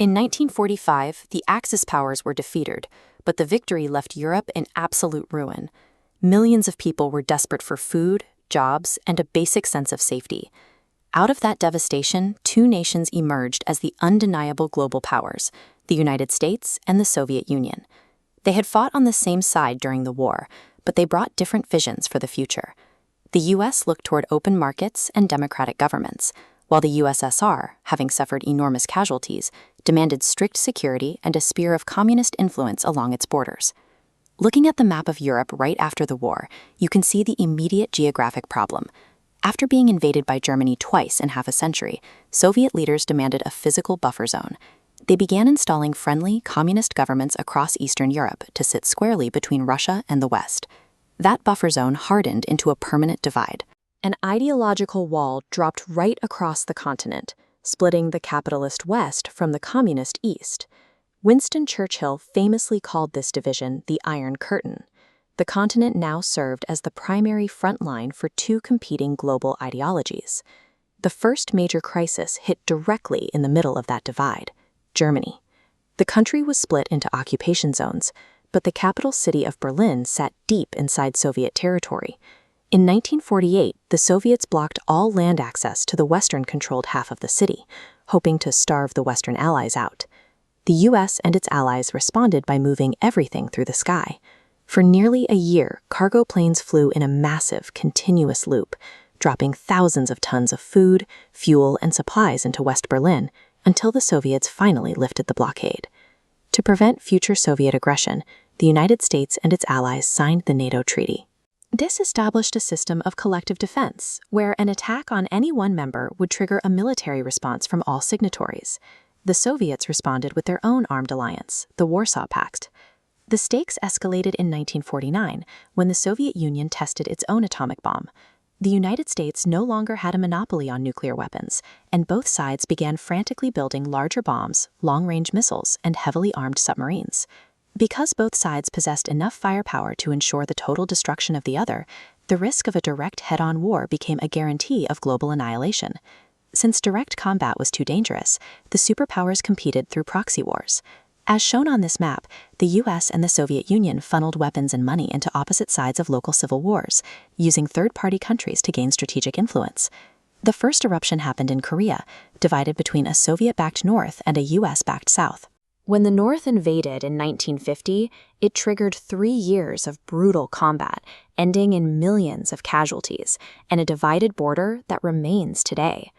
In 1945, the Axis powers were defeated, but the victory left Europe in absolute ruin. Millions of people were desperate for food, jobs, and a basic sense of safety. Out of that devastation, two nations emerged as the undeniable global powers, the United States and the Soviet Union. They had fought on the same side during the war, but they brought different visions for the future. The U.S. looked toward open markets and democratic governments, while the USSR, having suffered enormous casualties, demanded strict security and a sphere of communist influence along its borders. Looking at the map of Europe right after the war, you can see the immediate geographic problem. After being invaded by Germany twice in half a century, Soviet leaders demanded a physical buffer zone. They began installing friendly, communist governments across Eastern Europe to sit squarely between Russia and the West. That buffer zone hardened into a permanent divide. An ideological wall dropped right across the continent, splitting the capitalist West from the communist East. Winston Churchill famously called this division the Iron Curtain. The continent now served as the primary front line for two competing global ideologies. The first major crisis hit directly in the middle of that divide: Germany. The country was split into occupation zones, but the capital city of Berlin sat deep inside Soviet territory. In 1948, the Soviets blocked all land access to the Western-controlled half of the city, hoping to starve the Western allies out. The U.S. and its allies responded by moving everything through the sky. For nearly a year, cargo planes flew in a massive, continuous loop, dropping thousands of tons of food, fuel, and supplies into West Berlin until the Soviets finally lifted the blockade. To prevent future Soviet aggression, the United States and its allies signed the NATO treaty. This established a system of collective defense, where an attack on any one member would trigger a military response from all signatories. The Soviets responded with their own armed alliance, the Warsaw Pact. The stakes escalated in 1949 when the Soviet Union tested its own atomic bomb. The United States no longer had a monopoly on nuclear weapons, and both sides began frantically building larger bombs, long-range missiles, and heavily armed submarines. Because both sides possessed enough firepower to ensure the total destruction of the other, the risk of a direct head-on war became a guarantee of global annihilation. Since direct combat was too dangerous, the superpowers competed through proxy wars. As shown on this map, the US and the Soviet Union funneled weapons and money into opposite sides of local civil wars, using third-party countries to gain strategic influence. The first eruption happened in Korea, divided between a Soviet-backed North and a US-backed South. When the North invaded in 1950, it triggered 3 years of brutal combat, ending in millions of casualties, and a divided border that remains today.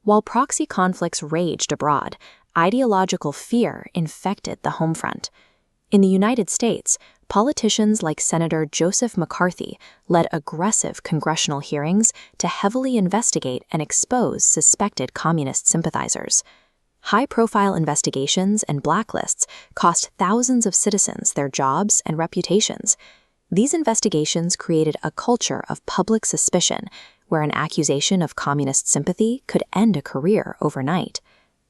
While proxy conflicts raged abroad, ideological fear infected the home front. In the United States, politicians like Senator Joseph McCarthy led aggressive congressional hearings to heavily investigate and expose suspected communist sympathizers. High-profile investigations and blacklists cost thousands of citizens their jobs and reputations. These investigations created a culture of public suspicion, where an accusation of communist sympathy could end a career overnight.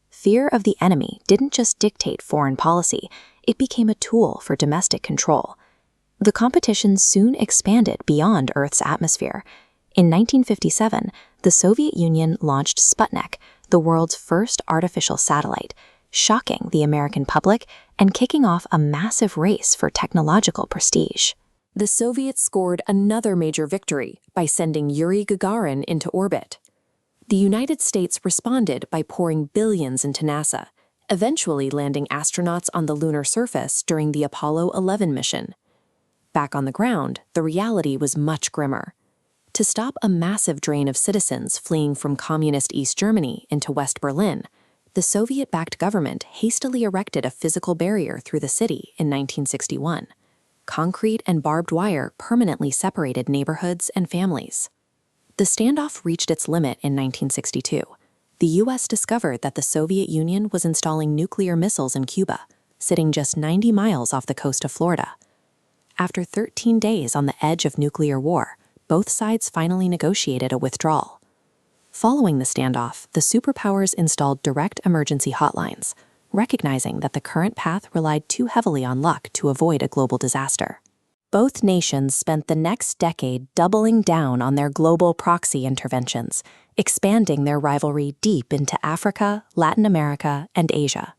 Fear of the enemy didn't just dictate foreign policy, it became a tool for domestic control. The competition soon expanded beyond Earth's atmosphere. In 1957, the Soviet Union launched Sputnik, the world's first artificial satellite, shocking the American public and kicking off a massive race for technological prestige. The Soviets scored another major victory by sending Yuri Gagarin into orbit. The United States responded by pouring billions into NASA, eventually landing astronauts on the lunar surface during the Apollo 11 mission. Back on the ground, the reality was much grimmer. To stop a massive drain of citizens fleeing from communist East Germany into West Berlin, the Soviet-backed government hastily erected a physical barrier through the city in 1961. Concrete and barbed wire permanently separated neighborhoods and families. The standoff reached its limit in 1962. The U.S. discovered that the Soviet Union was installing nuclear missiles in Cuba, sitting just 90 miles off the coast of Florida. After 13 days on the edge of nuclear war, both sides finally negotiated a withdrawal. Following the standoff, the superpowers installed direct emergency hotlines, recognizing that the current path relied too heavily on luck to avoid a global disaster. Both nations spent the next decade doubling down on their global proxy interventions, expanding their rivalry deep into Africa, Latin America, and Asia.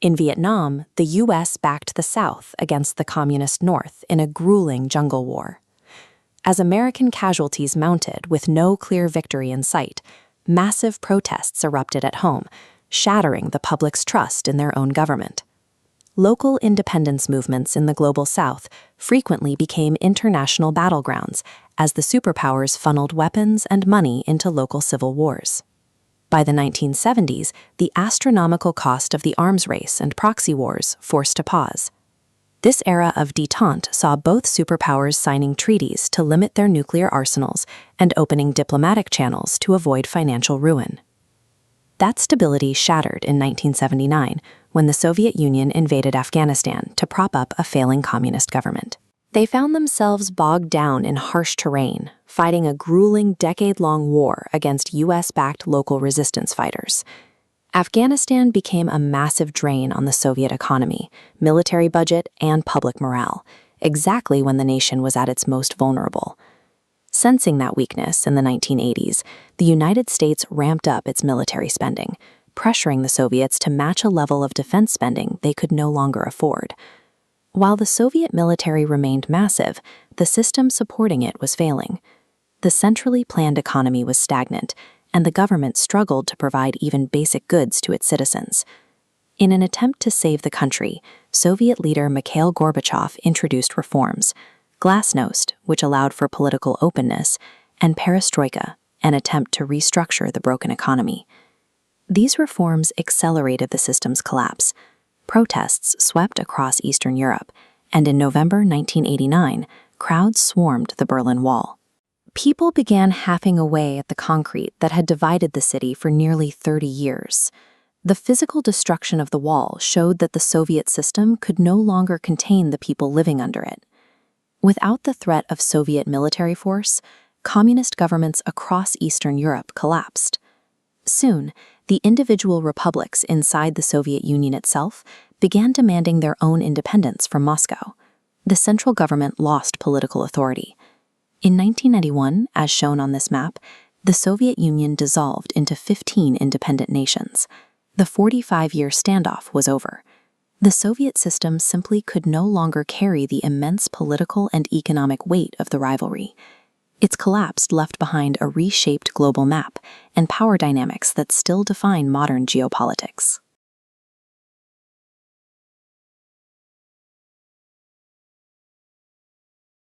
In Vietnam, the U.S. backed the South against the Communist North in a grueling jungle war. As American casualties mounted with no clear victory in sight, massive protests erupted at home, shattering the public's trust in their own government. Local independence movements in the Global South frequently became international battlegrounds as the superpowers funneled weapons and money into local civil wars. By the 1970s, the astronomical cost of the arms race and proxy wars forced a pause. This era of détente saw both superpowers signing treaties to limit their nuclear arsenals and opening diplomatic channels to avoid financial ruin. That stability shattered in 1979 when the Soviet Union invaded Afghanistan to prop up a failing communist government. They found themselves bogged down in harsh terrain, fighting a grueling decade-long war against U.S.-backed local resistance fighters. Afghanistan became a massive drain on the Soviet economy, military budget, and public morale, exactly when the nation was at its most vulnerable. Sensing that weakness in the 1980s, the United States ramped up its military spending, pressuring the Soviets to match a level of defense spending they could no longer afford. While the Soviet military remained massive, the system supporting it was failing. The centrally planned economy was stagnant, and the government struggled to provide even basic goods to its citizens. In an attempt to save the country, Soviet leader Mikhail Gorbachev introduced reforms: Glasnost, which allowed for political openness, and Perestroika, an attempt to restructure the broken economy. These reforms accelerated the system's collapse. Protests swept across Eastern Europe, and in November 1989, crowds swarmed the Berlin Wall. People began hacking away at the concrete that had divided the city for nearly 30 years. The physical destruction of the wall showed that the Soviet system could no longer contain the people living under it. Without the threat of Soviet military force, communist governments across Eastern Europe collapsed. Soon, the individual republics inside the Soviet Union itself began demanding their own independence from Moscow. The central government lost political authority. In 1991, as shown on this map, the Soviet Union dissolved into 15 independent nations. The 45-year standoff was over. The Soviet system simply could no longer carry the immense political and economic weight of the rivalry. Its collapse left behind a reshaped global map and power dynamics that still define modern geopolitics.